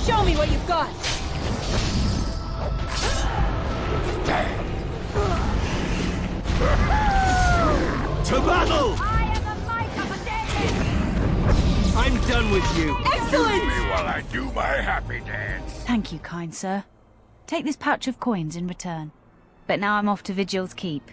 Show me what you've got! To battle! I am the might of a David! I'm done with you. Excellent! While I do my happy dance. Thank you, kind sir. Take this pouch of coins in return. But now I'm off to Vigil's keep.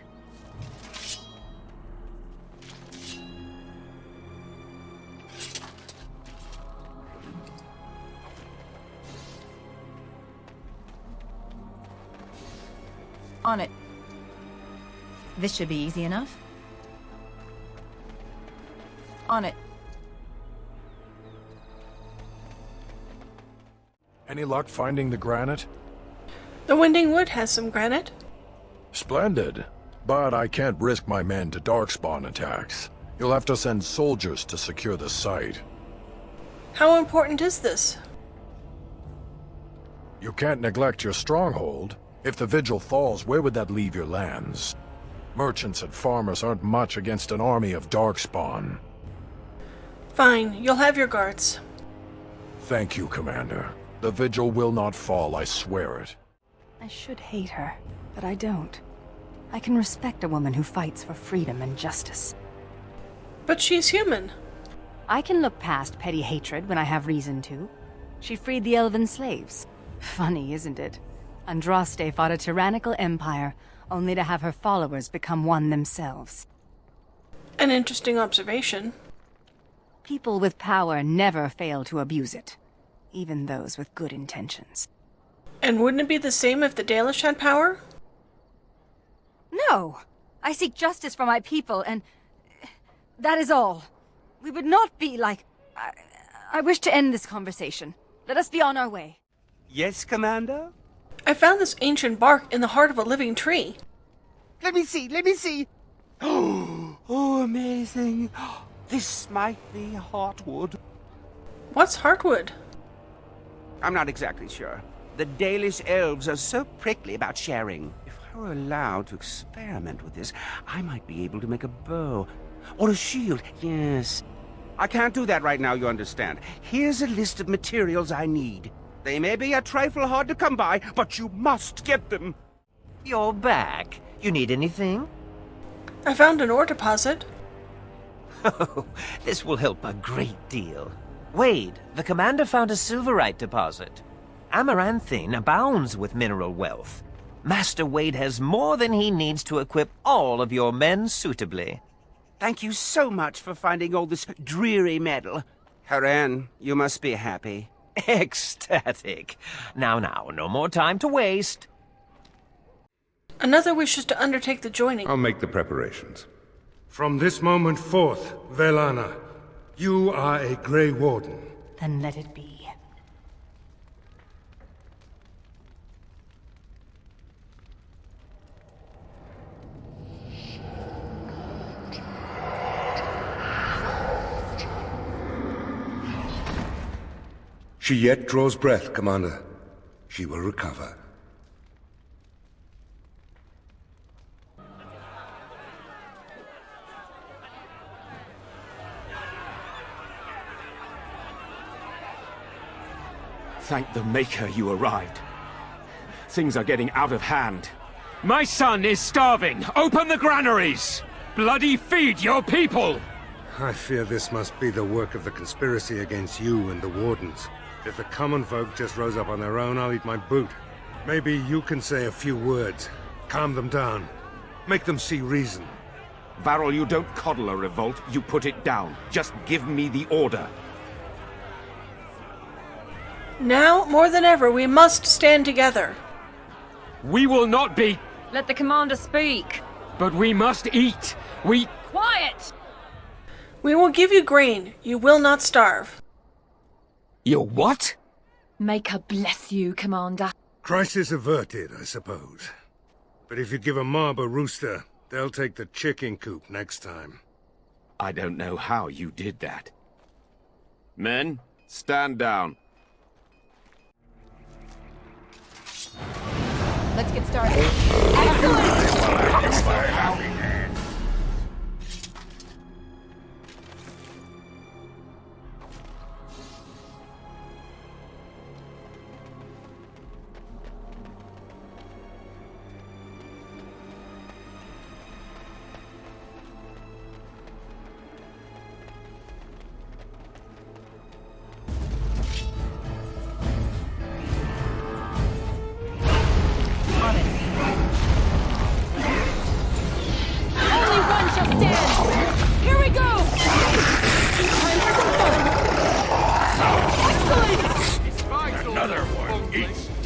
On it. This should be easy enough. On it. Any luck finding the granite? The Winding Wood has some granite. Splendid. But I can't risk my men to darkspawn attacks. You'll have to send soldiers to secure the site. How important is this? You can't neglect your stronghold. If the Vigil falls, where would that leave your lands? Merchants and farmers aren't much against an army of darkspawn. Fine, you'll have your guards. Thank you, Commander. The Vigil will not fall, I swear it. I should hate her, but I don't. I can respect a woman who fights for freedom and justice. But she's human. I can look past petty hatred when I have reason to. She freed the elven slaves. Funny, isn't it? Andraste fought a tyrannical empire, only to have her followers become one themselves. An interesting observation. People with power never fail to abuse it, even those with good intentions. And wouldn't it be the same if the Dalish had power? No! I seek justice for my people, and that is all. We would not be like... I wish to end this conversation. Let us be on our way. Yes, Commander? I found this ancient bark in the heart of a living tree. Let me see, let me see. Oh, amazing. This might be heartwood. What's heartwood? I'm not exactly sure. The Dalish elves are so prickly about sharing. If I were allowed to experiment with this, I might be able to make a bow. Or a shield, yes. I can't do that right now, you understand. Here's a list of materials I need. They may be a trifle hard to come by, but you must get them. You're back. You need anything? I found an ore deposit. Oh, this will help a great deal. Wade, the commander found a silverite deposit. Amaranthine abounds with mineral wealth. Master Wade has more than he needs to equip all of your men suitably. Thank you so much for finding all this dreary metal. Haran, you must be happy. Ecstatic. Now, no more time to waste. Another wishes to undertake the joining. I'll make the preparations. From this moment forth, Velana, you are a Grey Warden. Then let it be. She yet draws breath, Commander. She will recover. Thank the Maker you arrived. Things are getting out of hand. My son is starving! Open the granaries! Bloody feed your people! I fear this must be the work of the conspiracy against you and the Wardens. If the common folk just rose up on their own, I'll eat my boot. Maybe you can say a few words. Calm them down. Make them see reason. Varel, you don't coddle a revolt, you put it down. Just give me the order. Now, more than ever, we must stand together. We will not be... Let the commander speak. But we must eat. Quiet! We will give you grain. You will not starve. You what? Maker bless you, Commander. Crisis averted, I suppose. But if you give a mob a rooster, they'll take the chicken coop next time. I don't know how you did that. Men, stand down. Let's get started. Excellent!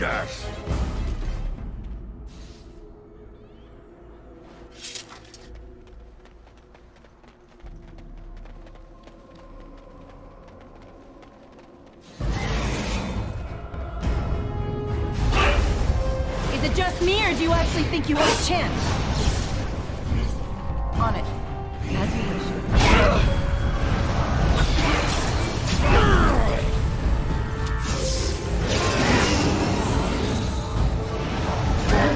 traitors! Is it just me, or do you actually think you have a chance? On it. As you wish.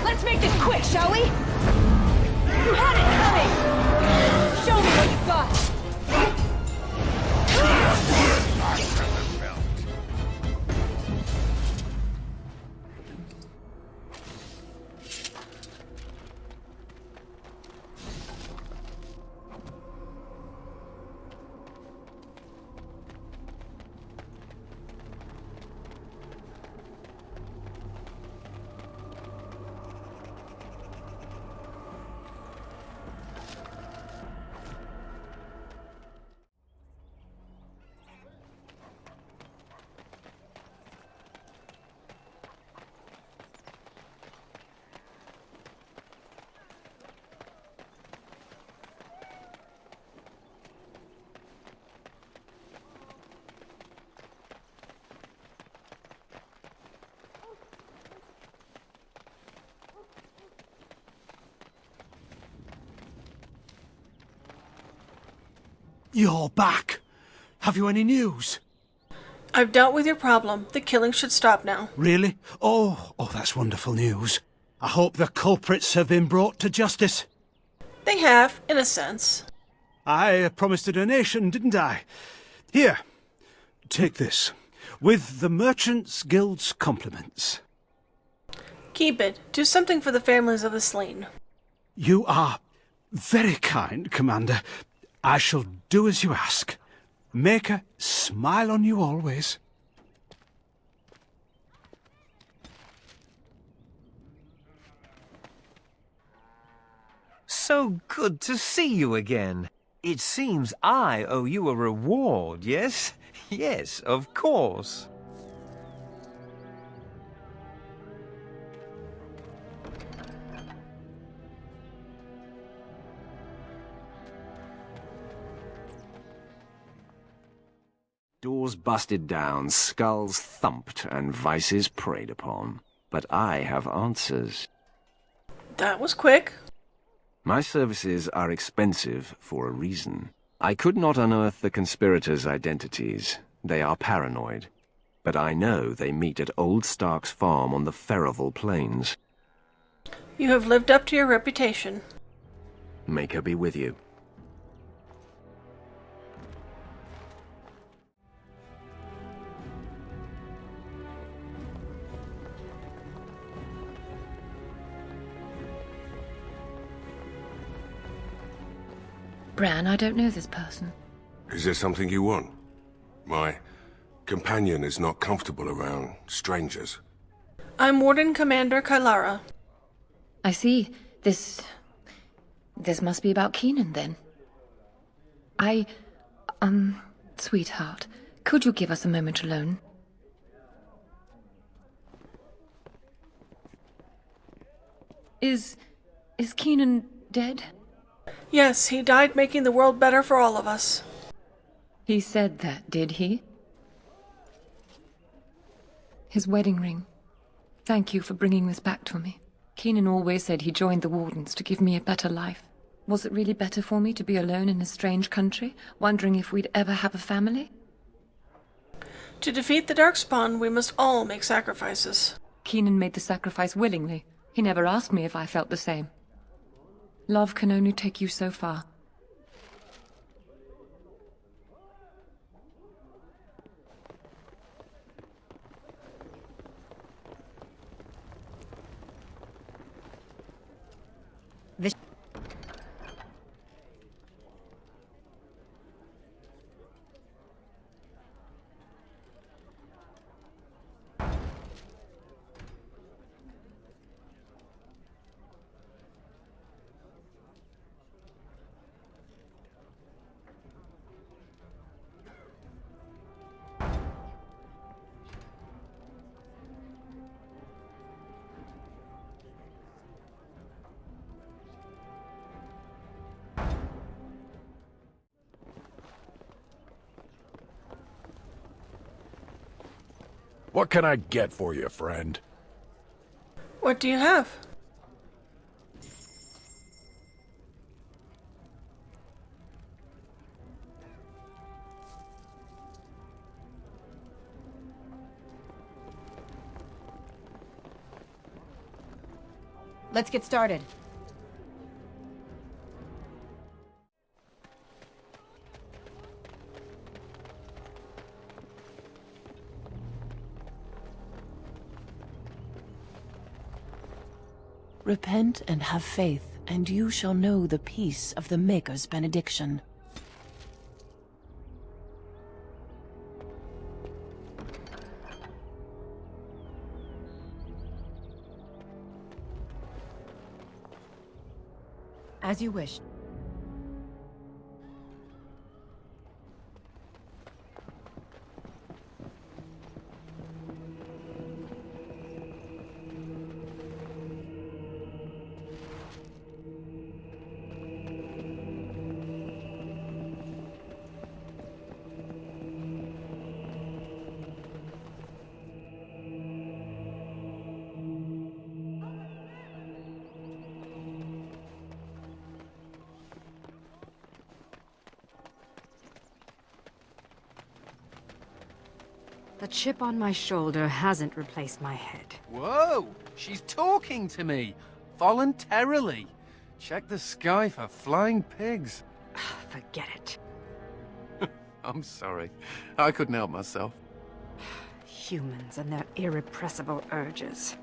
Let's make this quick, shall we? You had it coming! Show me what you've got! You're back. Have you any news? I've dealt with your problem. The killing should stop now. Really? Oh, that's wonderful news. I hope the culprits have been brought to justice. They have, in a sense. I promised a donation, didn't I? Here, take this. With the Merchants Guild's compliments. Keep it. Do something for the families of the slain. You are very kind, Commander. I shall do as you ask. Maker smile on you always. So good to see you again. It seems I owe you a reward, yes? Yes, of course. Doors busted down, skulls thumped, and vices preyed upon. But I have answers. That was quick. My services are expensive for a reason. I could not unearth the conspirators' identities. They are paranoid. But I know they meet at Old Stark's farm on the Ferroval Plains. You have lived up to your reputation. Make her be with you. Bran, I don't know this person. Is there something you want? My companion is not comfortable around strangers. I'm Warden Commander Kylara. I see. This must be about Keenan, then. Sweetheart, could you give us a moment alone? Is Keenan dead? Yes, he died making the world better for all of us. He said that, did he? His wedding ring. Thank you for bringing this back to me. Keenan always said he joined the Wardens to give me a better life. Was it really better for me to be alone in a strange country, wondering if we'd ever have a family? To defeat the Darkspawn, we must all make sacrifices. Keenan made the sacrifice willingly. He never asked me if I felt the same. Love can only take you so far. What can I get for you, friend? What do you have? Let's get started. Repent and have faith, and you shall know the peace of the Maker's benediction. As you wish. The chip on my shoulder hasn't replaced my head. Whoa! She's talking to me! Voluntarily! Check the sky for flying pigs. Forget it. I'm sorry. I couldn't help myself. Humans and their irrepressible urges.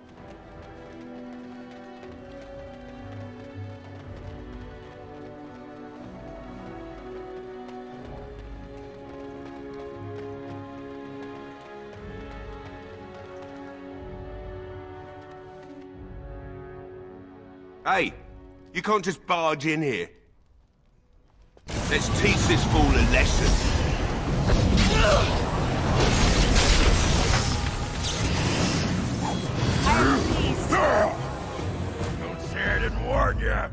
Hey, you can't just barge in here. Let's teach this fool a lesson. Don't say I didn't warn you.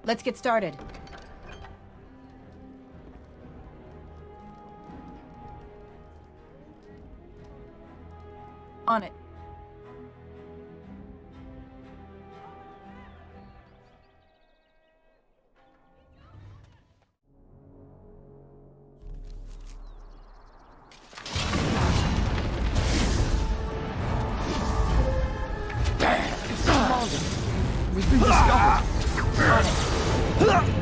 Let's get started. On it. We've been discovered. On it.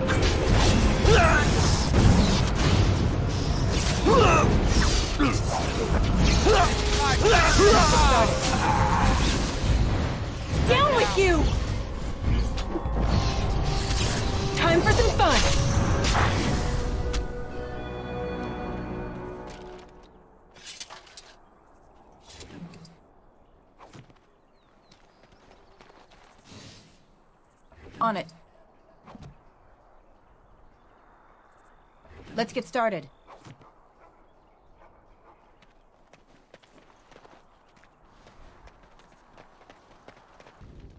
Down with you! Time for some fun! On it. Let's get started.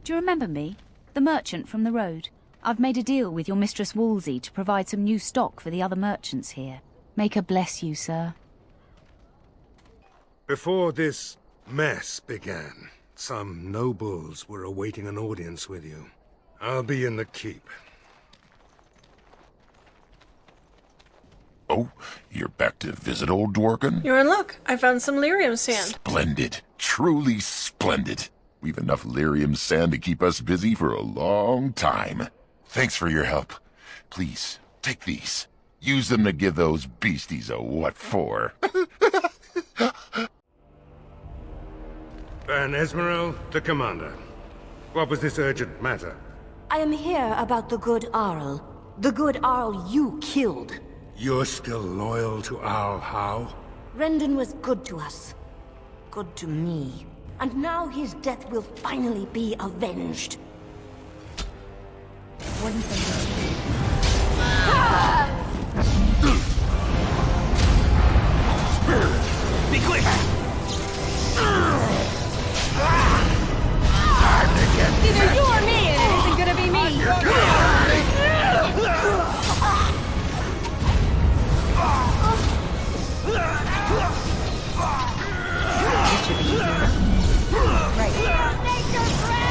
Do you remember me? The merchant from the road. I've made a deal with your Mistress Wolsey to provide some new stock for the other merchants here. Make her bless you, sir. Before this mess began, some nobles were awaiting an audience with you. I'll be in the keep. Oh, you're back to visit old Dworkin? You're in luck. I found some lyrium sand. Splendid. Truly splendid. We've enough lyrium sand to keep us busy for a long time. Thanks for your help. Please, take these. Use them to give those beasties a what for. Van Esmeralda, the commander. What was this urgent matter? I am here about the good Arl. The good Arl you killed. You're still loyal to Arl Howe? Rendon was good to us. Good to me. And now his death will finally be avenged. Be quick! Either you or me, and it isn't gonna be me.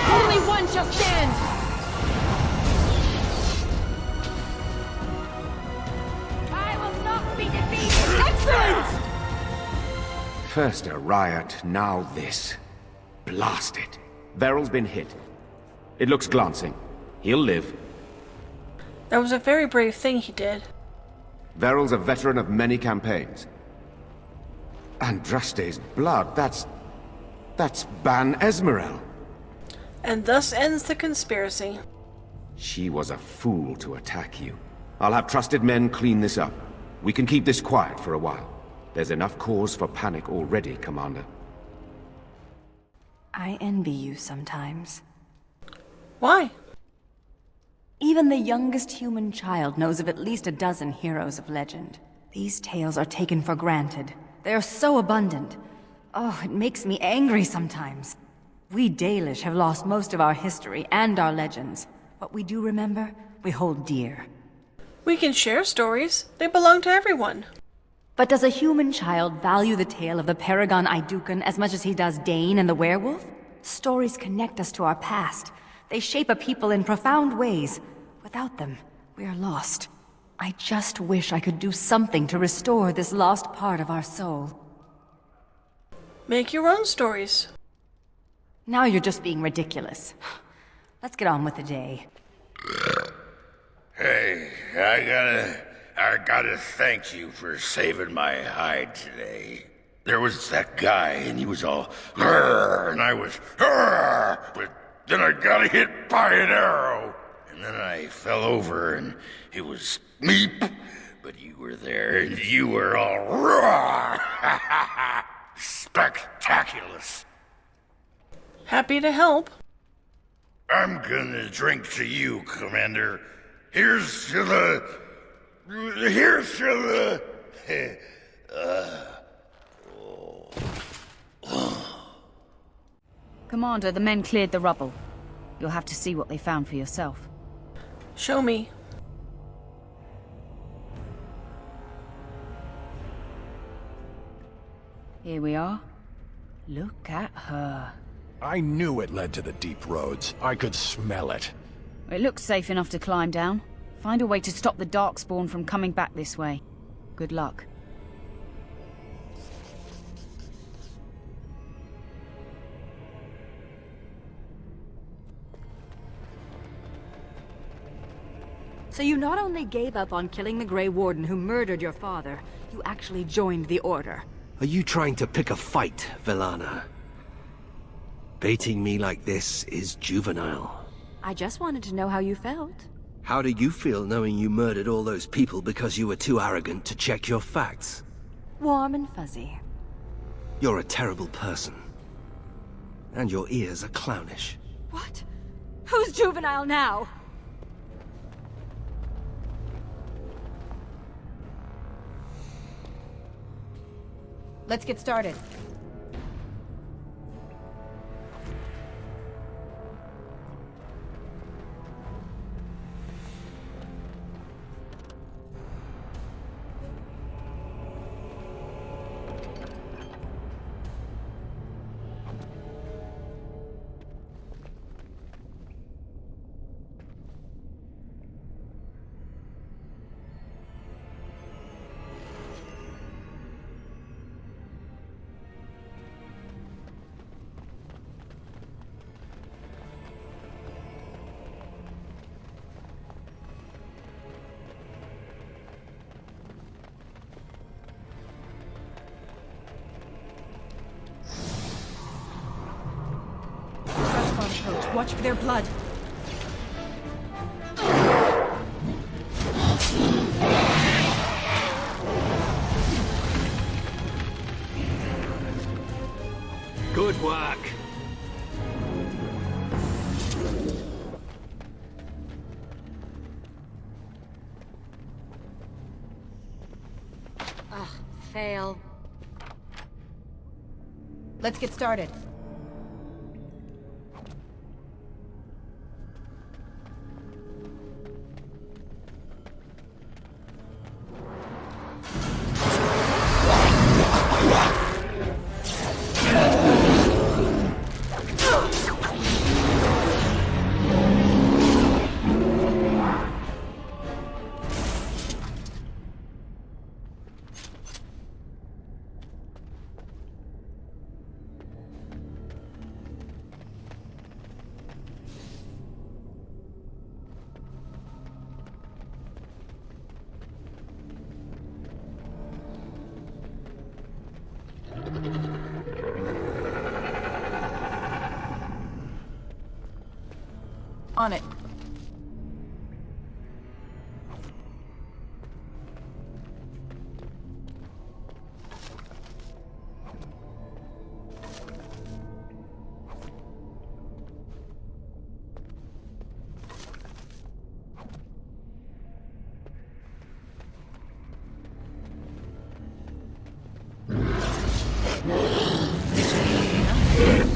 Only one shall stand. I will not be defeated. Excellent! First a riot, now this. Blast it. Veryl's been hit. It looks glancing. He'll live. That was a very brave thing he did. Veryl's a veteran of many campaigns. Andraste's blood, that's Ban Esmerel. And thus ends the conspiracy. She was a fool to attack you. I'll have trusted men clean this up. We can keep this quiet for a while. There's enough cause for panic already, Commander. I envy you sometimes. Why? Even the youngest human child knows of at least a dozen heroes of legend. These tales are taken for granted. They are so abundant. Oh, it makes me angry sometimes. We Dalish have lost most of our history and our legends. What we do remember, we hold dear. We can share stories. They belong to everyone. But does a human child value the tale of the Paragon Idukan as much as he does Dane and the werewolf? Stories connect us to our past. They shape a people in profound ways. Without them, we are lost. I just wish I could do something to restore this lost part of our soul. Make your own stories. Now you're just being ridiculous. Let's get on with the day. Hey, I gotta thank you for saving my hide today. There was that guy, and he was all, and I was, but then I got hit by an arrow. And then I fell over, and it was meep, but you were there, and you were all, spectaculous. Happy to help. I'm gonna drink to you, Commander. Here's to the... Commander, the men cleared the rubble. You'll have to see what they found for yourself. Show me. Here we are. Look at her. I knew it led to the deep roads. I could smell it. It looks safe enough to climb down. Find a way to stop the Darkspawn from coming back this way. Good luck. So you not only gave up on killing the Grey Warden who murdered your father, you actually joined the Order. Are you trying to pick a fight, Velana? Baiting me like this is juvenile. I just wanted to know how you felt. How do you feel knowing you murdered all those people because you were too arrogant to check your facts? Warm and fuzzy. You're a terrible person. And your ears are clownish. What? Who's juvenile now? Let's get started. darkspawn approach. Watch for their blood. Good work. Fail. Let's get started. On it.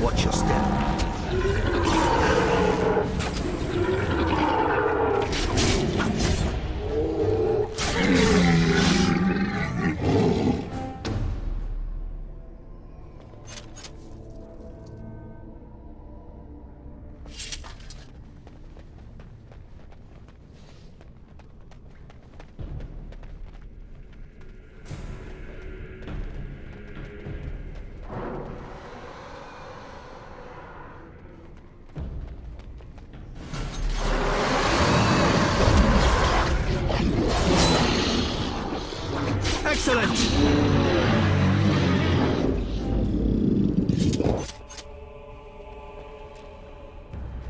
Watch your step. Excellent!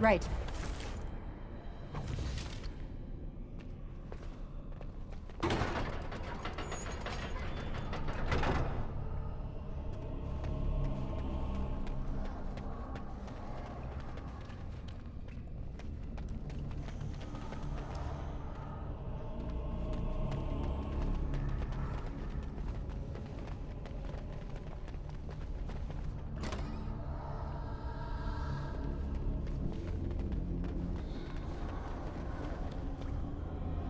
Right.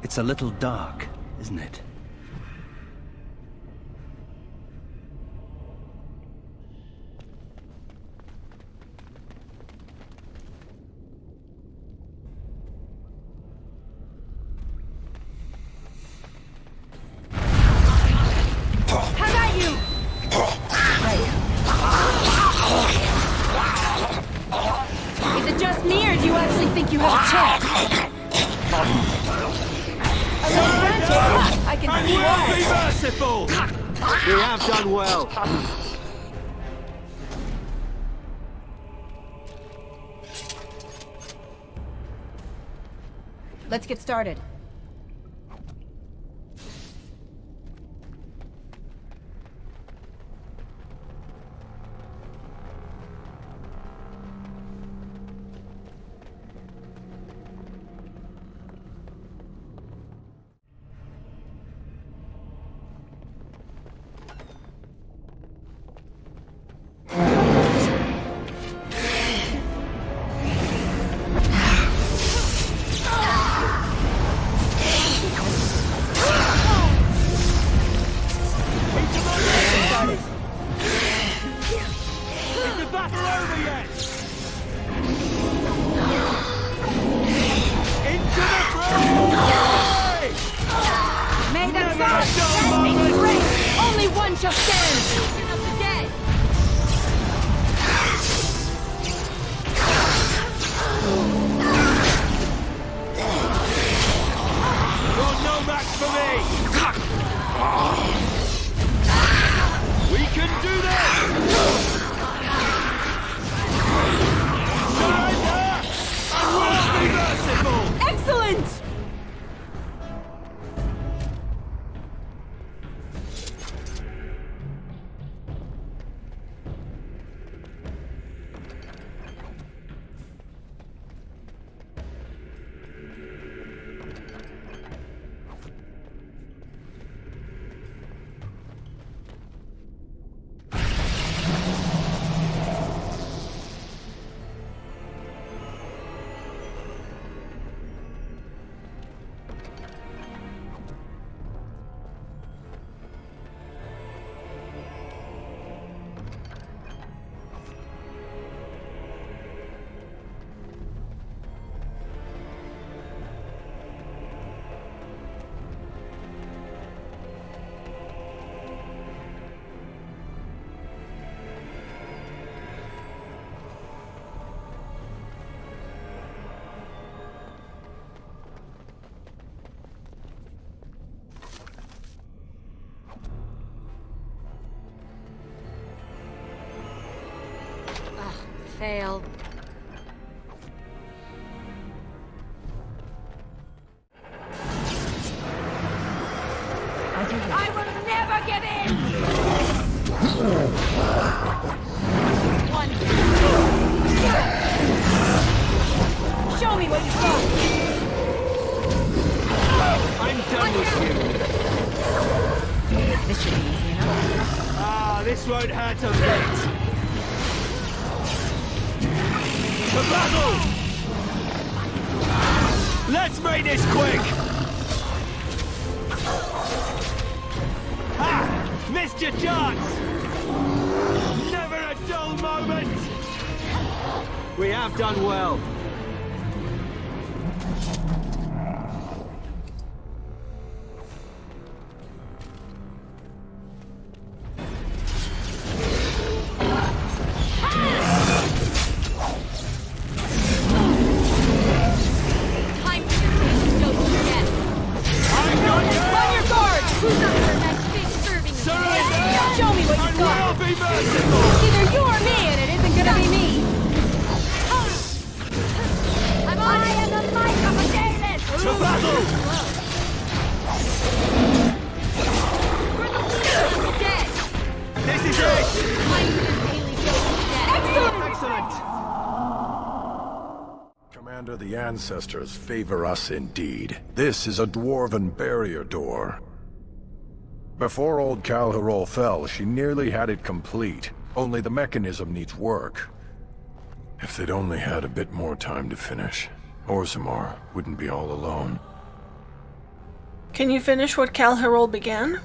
It's a little dark, isn't it? How about you? Is it just me, or do you actually think you have a chance? I can see why. Be merciful! We have done well. Let's get started. fail. I will never give in! One. Show me what you got! I'm done with you! This should be easy enough. Ah, this won't hurt a bit! To battle! Let's make this quick! Ha! Missed your chance! Never a dull moment! We have done well. Commander, the ancestors favor us indeed. This is a dwarven barrier door. Before old Kylara fell, she nearly had it complete. Only the mechanism needs work. If they'd only had a bit more time to finish, Orzammar wouldn't be all alone. Can you finish what Kylara began?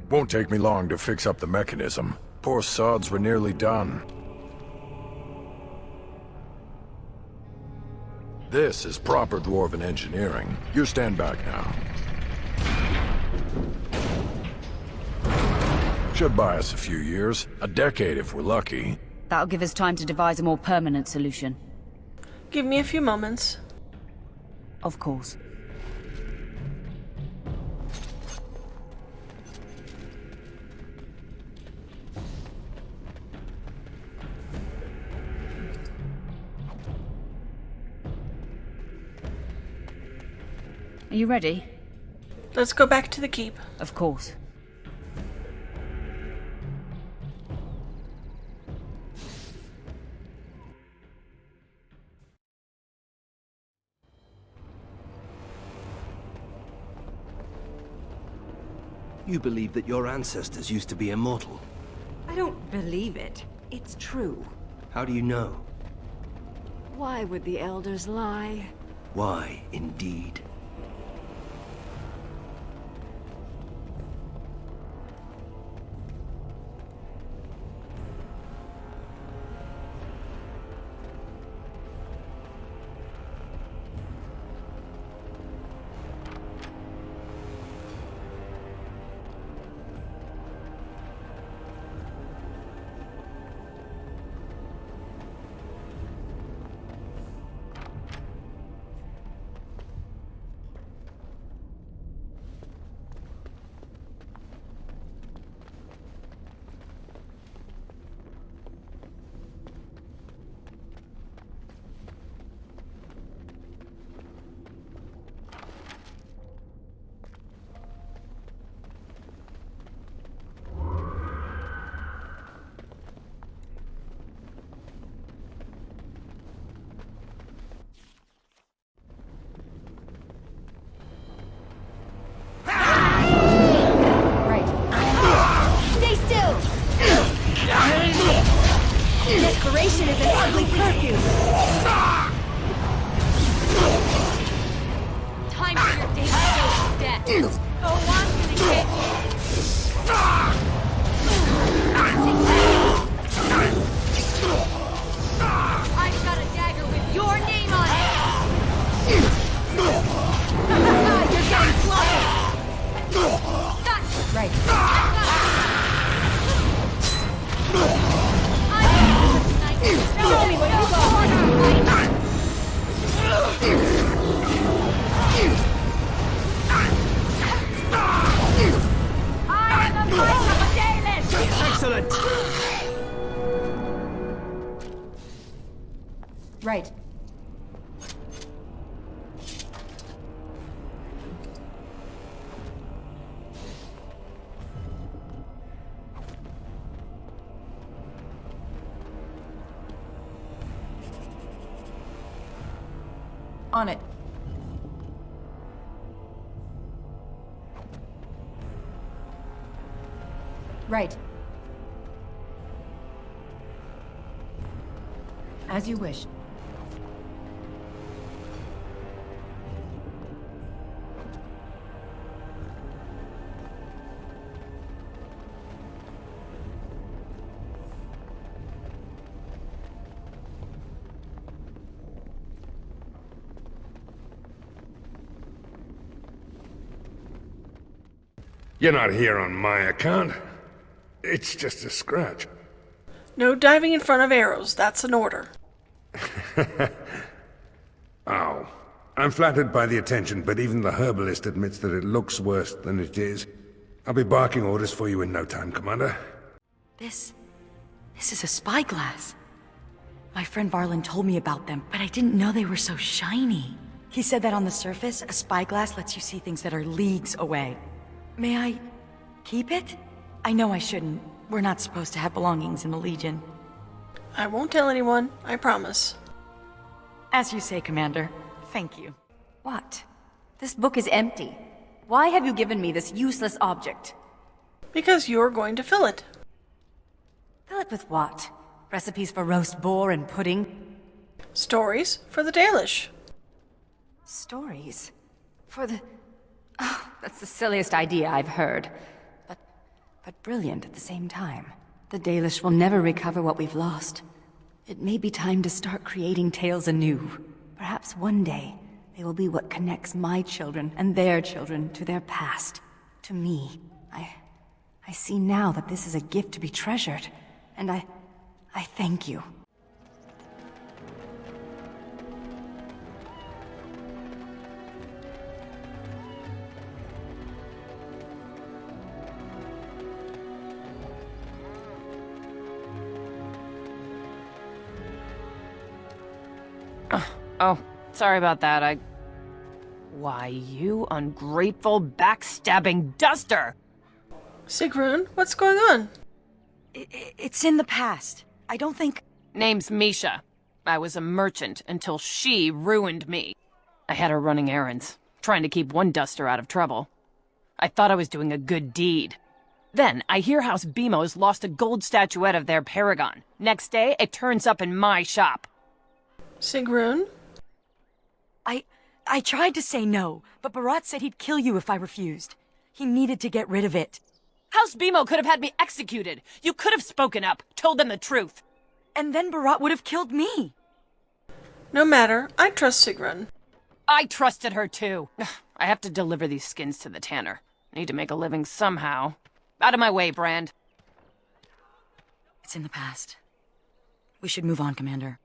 Won't take me long to fix up the mechanism. Poor sods were nearly done. This is proper dwarven engineering. You stand back now. Should buy us a few years. A decade if we're lucky. That'll give us time to devise a more permanent solution. Give me a few moments. Of course. Are you ready? Let's go back to the keep. Of course. You believe that your ancestors used to be immortal? I don't believe it. It's true. How do you know? Why would the elders lie? Why, indeed? Desperation is an ugly perfume! Time for your daily dose of death! Go on, gonna get I've got a dagger with your name on it! You're getting sloppy! That's right! Show me what you got! On it. Right. As you wish. You're not here on my account. It's just a scratch. No diving in front of arrows. That's an order. Ow. I'm flattered by the attention, but even the herbalist admits that it looks worse than it is. I'll be barking orders for you in no time, Commander. This is a spyglass. My friend Varlin told me about them, but I didn't know they were so shiny. He said that on the surface, a spyglass lets you see things that are leagues away. May I keep it? I know I shouldn't. We're not supposed to have belongings in the Legion. I won't tell anyone, I promise. As you say, Commander. Thank you. What? This book is empty. Why have you given me this useless object? Because you're going to fill it. Fill it with what? Recipes for roast boar and pudding? Stories for the Dalish. Stories? For the... Oh, that's the silliest idea I've heard. But brilliant at the same time. The Dalish will never recover what we've lost. It may be time to start creating tales anew. Perhaps one day, they will be what connects my children and their children to their past. To me. I see now that this is a gift to be treasured. And I thank you. Oh, sorry about that. Why, you ungrateful, backstabbing duster! Sigrun, what's going on? It's in the past. I don't think... Name's Misha. I was a merchant until she ruined me. I had her running errands, trying to keep one duster out of trouble. I thought I was doing a good deed. Then, I hear House Bemo's lost a gold statuette of their paragon. Next day, it turns up in my shop. Sigrun? I tried to say no, but Barat said he'd kill you if I refused. He needed to get rid of it. House Bemo could have had me executed. You could have spoken up, told them the truth. And then Barat would have killed me. No matter, I trust Sigrun. I trusted her too. I have to deliver these skins to the tanner. Need to make a living somehow. Out of my way, Brand. It's in the past. We should move on, Commander.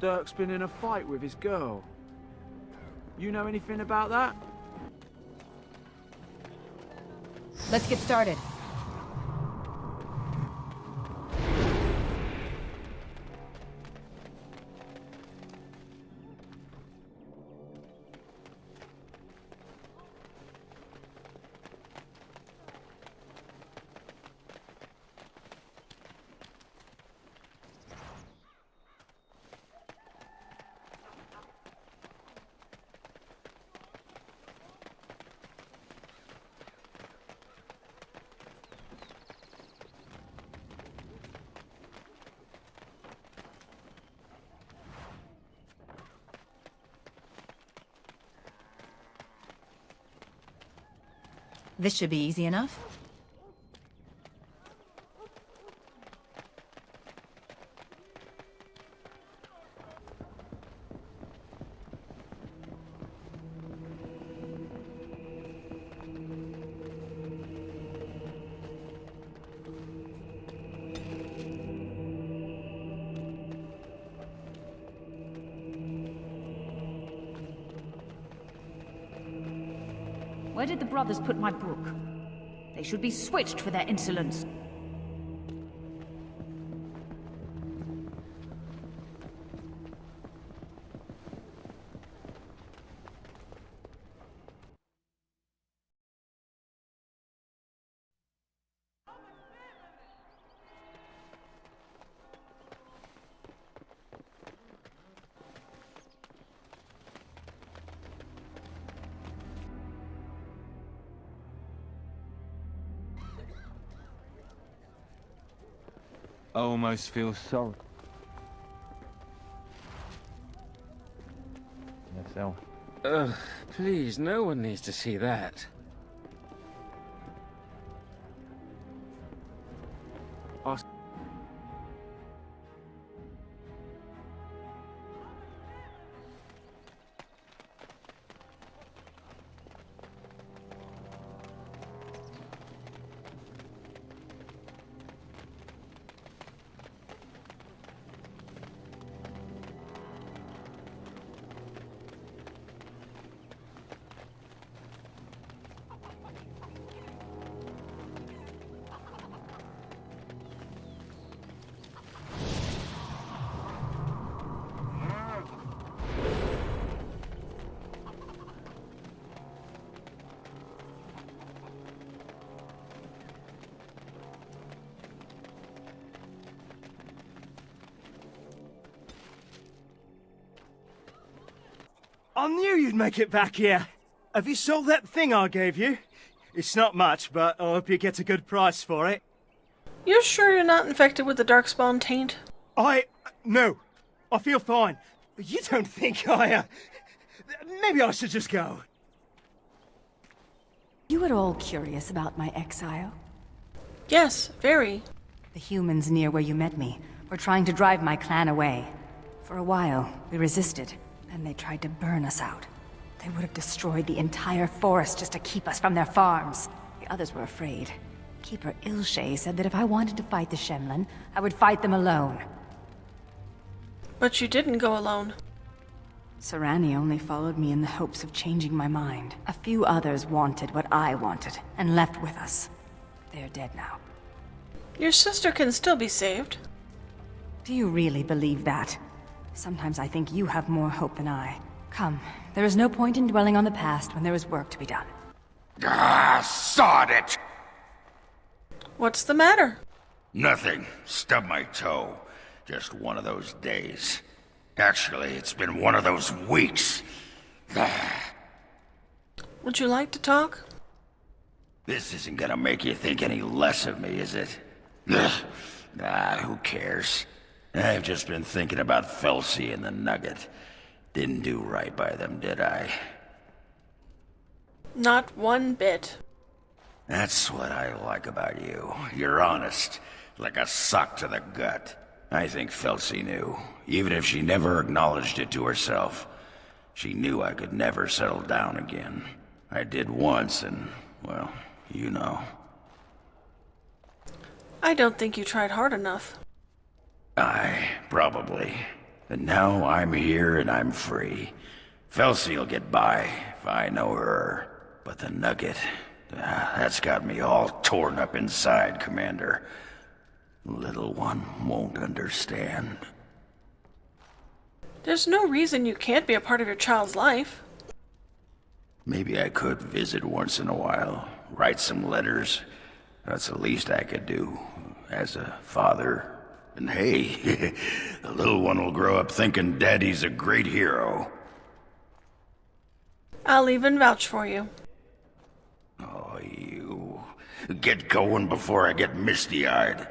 Dirk's been in a fight with his girl. You know anything about that? Let's get started. This should be easy enough. Where did the brothers put my book? They should be switched for their insolence. I almost feel sorry. Yourself. Ugh, please, no one needs to see that. I knew you'd make it back here. Have you sold that thing I gave you? It's not much, but I hope you get a good price for it. You're sure you're not infected with the darkspawn taint? No. I feel fine. You don't think maybe I should just go. You at all curious about my exile? Yes, very. The humans near where you met me were trying to drive my clan away. For a while, we resisted, and they tried to burn us out. They would have destroyed the entire forest just to keep us from their farms. The others were afraid. Keeper Ilshay said that if I wanted to fight the Shemlin, I would fight them alone. But you didn't go alone. Sarani only followed me in the hopes of changing my mind. A few others wanted what I wanted, and left with us. They're dead now. Your sister can still be saved. Do you really believe that? Sometimes I think you have more hope than I. Come, there is no point in dwelling on the past when there is work to be done. Sod it! What's the matter? Nothing. Stubbed my toe. Just one of those days. Actually, it's been one of those weeks. Would you like to talk? This isn't gonna make you think any less of me, is it? Who cares? I've just been thinking about Felsi and the Nugget. Didn't do right by them, did I? Not one bit. That's what I like about you. You're honest, like a sock to the gut. I think Felsi knew, even if she never acknowledged it to herself. She knew I could never settle down again. I did once, and, well, you know. I don't think you tried hard enough. Probably. But now I'm here and I'm free. Felsi'll get by, if I know her. But the Nugget, that's got me all torn up inside, Commander. Little one won't understand. There's no reason you can't be a part of your child's life. Maybe I could visit once in a while, write some letters. That's the least I could do, as a father. And hey, the little one will grow up thinking Daddy's a great hero. I'll even vouch for you. Oh, you. Get going before I get misty-eyed.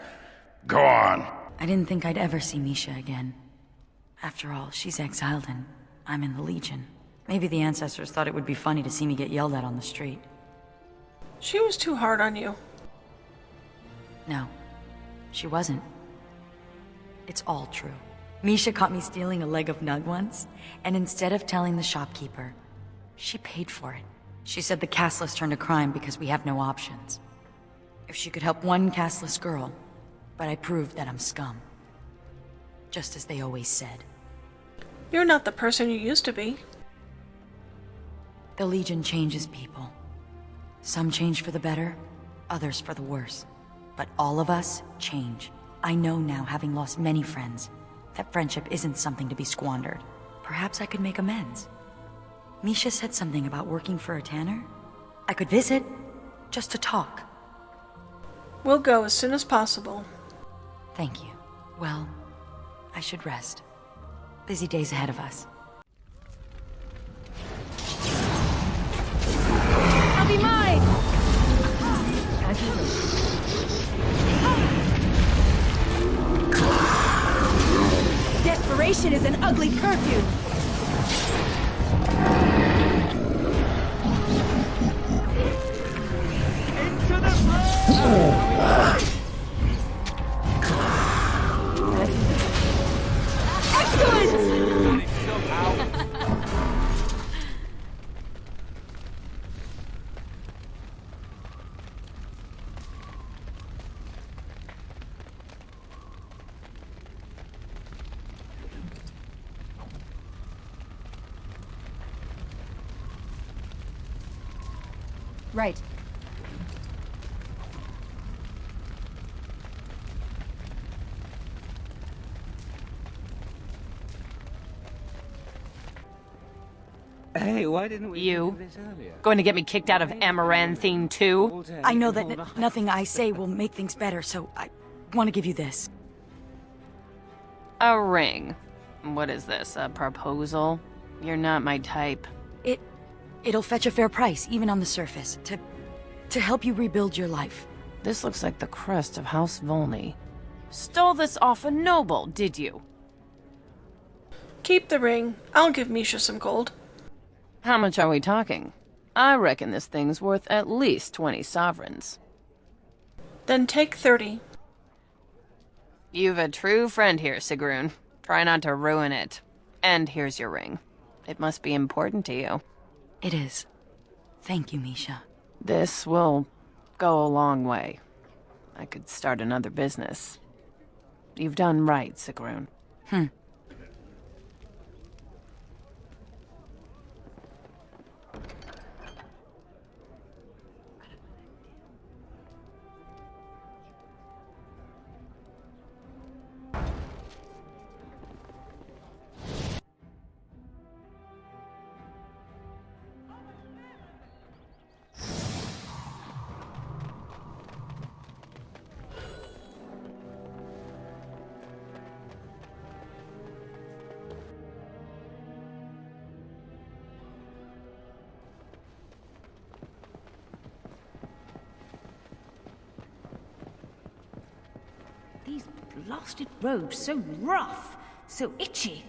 Go on. I didn't think I'd ever see Misha again. After all, she's exiled and I'm in the Legion. Maybe the ancestors thought it would be funny to see me get yelled at on the street. She was too hard on you. No, she wasn't. It's all true. Misha caught me stealing a leg of nug once, and instead of telling the shopkeeper, she paid for it. She said the casteless turned to crime because we have no options. If she could help one casteless girl, but I proved that I'm scum. Just as they always said. You're not the person you used to be. The Legion changes people. Some change for the better, others for the worse. But all of us change. I know now, having lost many friends, that friendship isn't something to be squandered. Perhaps I could make amends. Misha said something about working for a tanner. I could visit, just to talk. We'll go as soon as possible. Thank you. Well, I should rest. Busy days ahead of us. I'll be mine! As you wish. Desperation is an ugly perfume. Into the fire! Excellent! Right. Hey, why didn't we You? do this earlier? Going to get me kicked out of Amaranthine too? I know that nothing I say will make things better, so I want to give you this. A ring. What is this, a proposal? You're not my type. It'll fetch a fair price, even on the surface, to help you rebuild your life. This looks like the crest of House Volney. Stole this off a noble, did you? Keep the ring. I'll give Misha some gold. How much are we talking? I reckon this thing's worth at least 20 sovereigns. Then take 30. You've a true friend here, Sigrun. Try not to ruin it. And here's your ring. It must be important to you. It is. Thank you, Misha. This will go a long way. I could start another business. You've done right, Sigrun. These blasted robes, so rough, so itchy.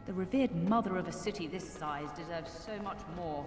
The revered mother of a city this size deserves so much more.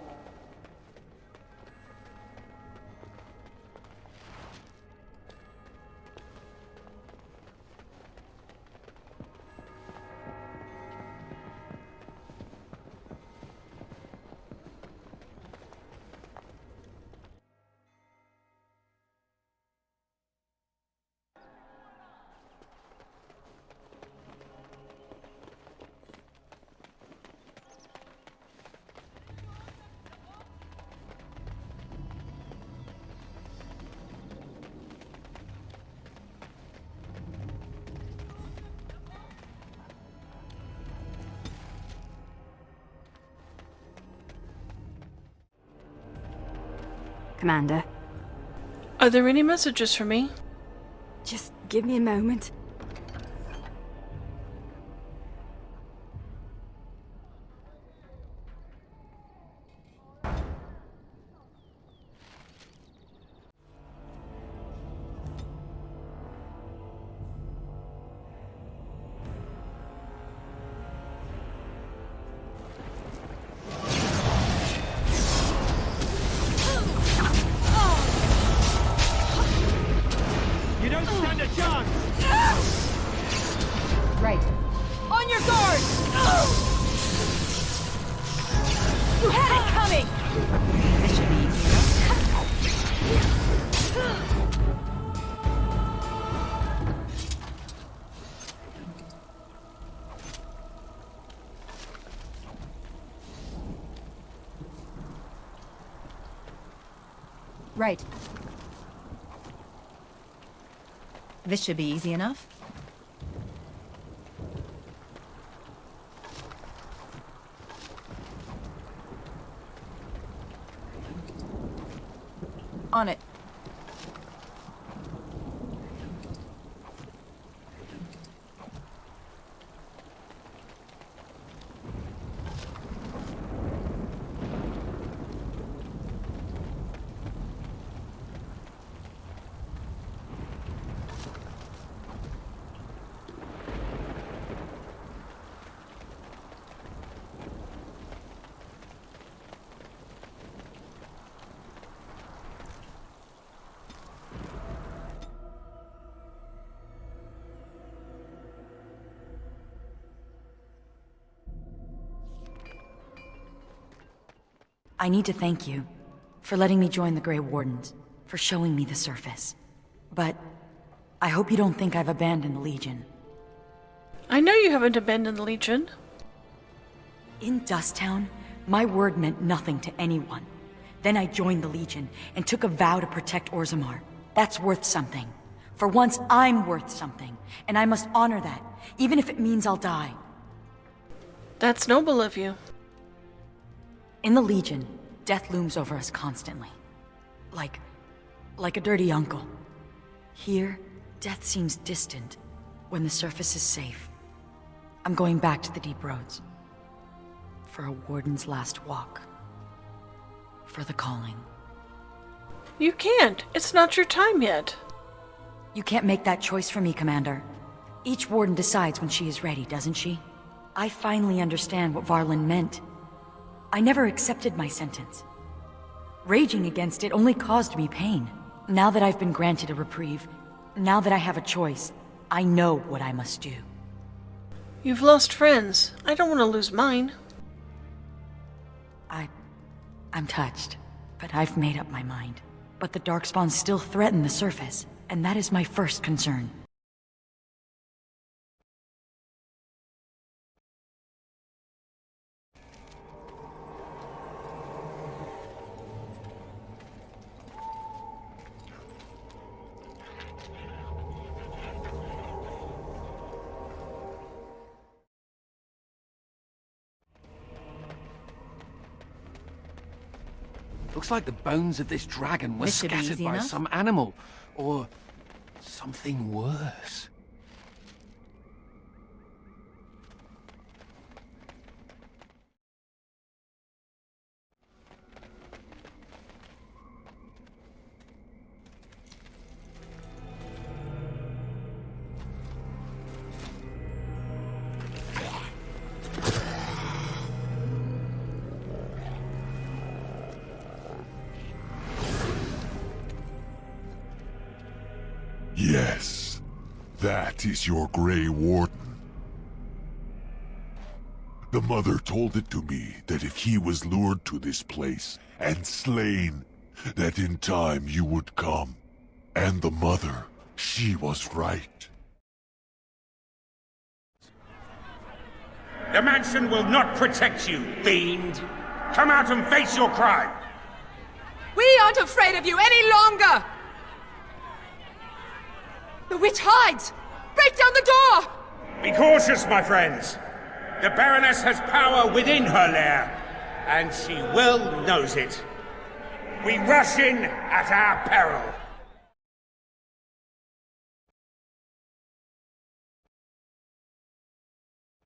Commander. Are there any messages for me? Just give me a moment. You don't stand a chance! Right. On your guard! You had it coming! This should be Right. This should be easy enough. On it. I need to thank you for letting me join the Grey Wardens, for showing me the surface. But I hope you don't think I've abandoned the Legion. I know you haven't abandoned the Legion. In Dusttown, my word meant nothing to anyone. Then I joined the Legion and took a vow to protect Orzammar. That's worth something. For once, I'm worth something, and I must honor that, even if it means I'll die. That's noble of you. In the Legion, death looms over us constantly. Like a dirty uncle. Here, death seems distant when the surface is safe. I'm going back to the deep roads. For a warden's last walk. For the calling. You can't. It's not your time yet. You can't make that choice for me, Commander. Each warden decides when she is ready, doesn't she? I finally understand what Varlin meant. I never accepted my sentence. Raging against it only caused me pain. Now that I've been granted a reprieve, now that I have a choice, I know what I must do. You've lost friends. I don't want to lose mine. I'm touched, but I've made up my mind. But the Darkspawn still threaten the surface, and that is my first concern. Looks like the bones of this dragon were This should be scattered easy by enough. some animal, or something worse. Yes, that is your Grey Warden. The mother told it to me that if he was lured to this place and slain, that in time you would come. And the mother, she was right. The mansion will not protect you, fiend. Come out and face your crime. We aren't afraid of you any longer! The witch hides! Break down the door! Be cautious, my friends. The Baroness has power within her lair, and she well knows it. We rush in at our peril.